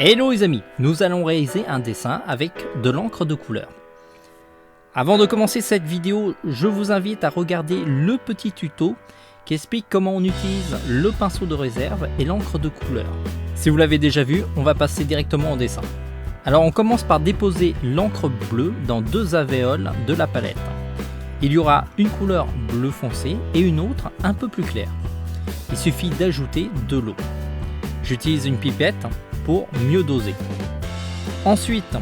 Hello les amis, nous allons réaliser un dessin avec de l'encre de couleur. Avant de commencer cette vidéo, je vous invite à regarder le petit tuto qui explique comment on utilise le pinceau de réserve et l'encre de couleur. Si vous l'avez déjà vu, on va passer directement au dessin. Alors on commence par déposer l'encre bleue dans deux alvéoles de la palette. Il y aura une couleur bleu foncé et une autre un peu plus claire. Il suffit d'ajouter de l'eau. J'utilise une pipette pour mieux doser. Ensuite,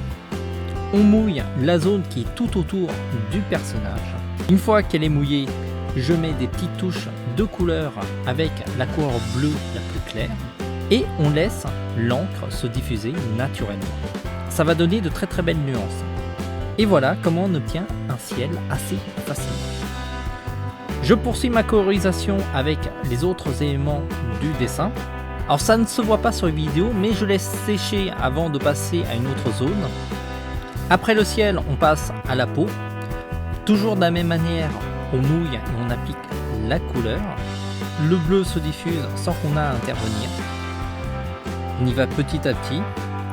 on mouille la zone qui est tout autour du personnage. Une fois qu'elle est mouillée, je mets des petites touches de couleur avec la couleur bleue la plus claire et on laisse l'encre se diffuser naturellement. Ça va donner de très belles nuances. Et voilà comment on obtient un ciel assez facilement. Je poursuis ma colorisation avec les autres éléments du dessin. Alors ça ne se voit pas sur les vidéos, mais je laisse sécher avant de passer à une autre zone. Après le ciel, on passe à la peau. Toujours de la même manière, on mouille et on applique la couleur. Le bleu se diffuse sans qu'on ait à intervenir. On y va petit à petit.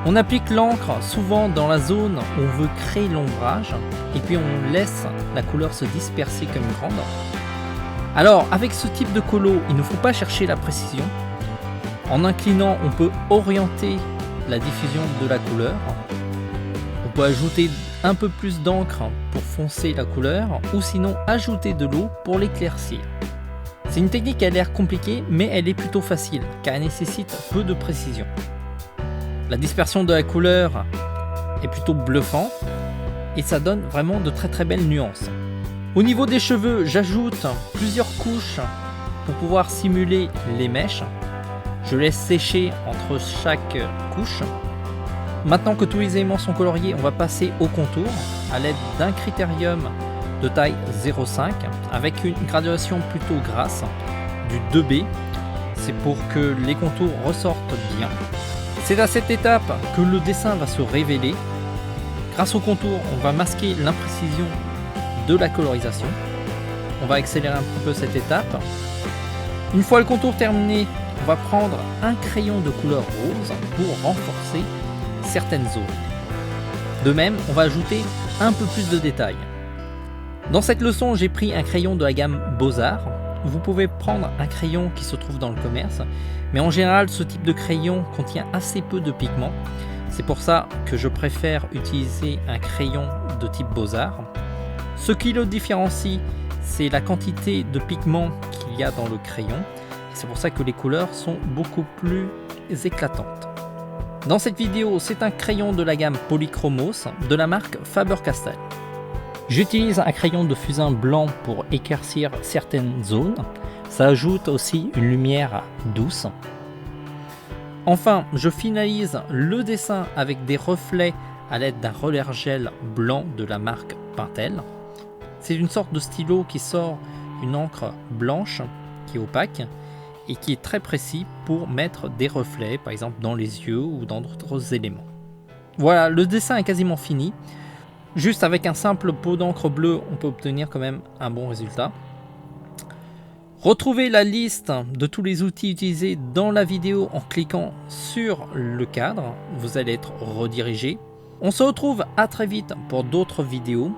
On applique l'encre souvent dans la zone où on veut créer l'ombrage. Et puis on laisse la couleur se disperser comme une grande. Alors avec ce type de colo, il ne faut pas chercher la précision. En inclinant, on peut orienter la diffusion de la couleur. On peut ajouter un peu plus d'encre pour foncer la couleur ou sinon ajouter de l'eau pour l'éclaircir. C'est une technique qui a l'air compliquée mais elle est plutôt facile car elle nécessite peu de précision. La dispersion de la couleur est plutôt bluffante et ça donne vraiment de très belles nuances. Au niveau des cheveux, j'ajoute plusieurs couches pour pouvoir simuler les mèches. Je laisse sécher entre chaque couche. Maintenant que tous les éléments sont coloriés, on va passer au contour à l'aide d'un critérium de taille 0,5 avec une graduation plutôt grasse du 2B. C'est pour que les contours ressortent bien. C'est à cette étape que le dessin va se révéler. Grâce au contour, on va masquer l'imprécision de la colorisation. On va accélérer un petit peu cette étape. Une fois le contour terminé, on va prendre un crayon de couleur rose pour renforcer certaines zones. De même, on va ajouter un peu plus de détails. Dans cette leçon, j'ai pris un crayon de la gamme Beaux-Arts. Vous pouvez prendre un crayon qui se trouve dans le commerce, mais en général, ce type de crayon contient assez peu de pigments. C'est pour ça que je préfère utiliser un crayon de type Beaux-Arts. Ce qui le différencie, c'est la quantité de pigments qu'il y a dans le crayon. C'est pour ça que les couleurs sont beaucoup plus éclatantes. Dans cette vidéo, c'est un crayon de la gamme Polychromos de la marque Faber-Castell. J'utilise un crayon de fusain blanc pour éclaircir certaines zones. Ça ajoute aussi une lumière douce. Enfin, je finalise le dessin avec des reflets à l'aide d'un roller gel blanc de la marque Pentel. C'est une sorte de stylo qui sort une encre blanche qui est opaque et qui est très précis pour mettre des reflets, par exemple dans les yeux ou dans d'autres éléments. Voilà, le dessin est quasiment fini. Juste avec un simple pot d'encre bleue, on peut obtenir quand même un bon résultat. Retrouvez la liste de tous les outils utilisés dans la vidéo en cliquant sur le cadre. Vous allez être redirigé. On se retrouve à très vite pour d'autres vidéos.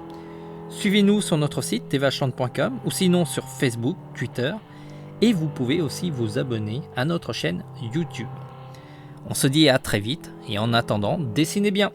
Suivez-nous sur notre site tvachland.com ou sinon sur Facebook, Twitter. Et vous pouvez aussi vous abonner à notre chaîne YouTube. On se dit à très vite et en attendant, dessinez bien!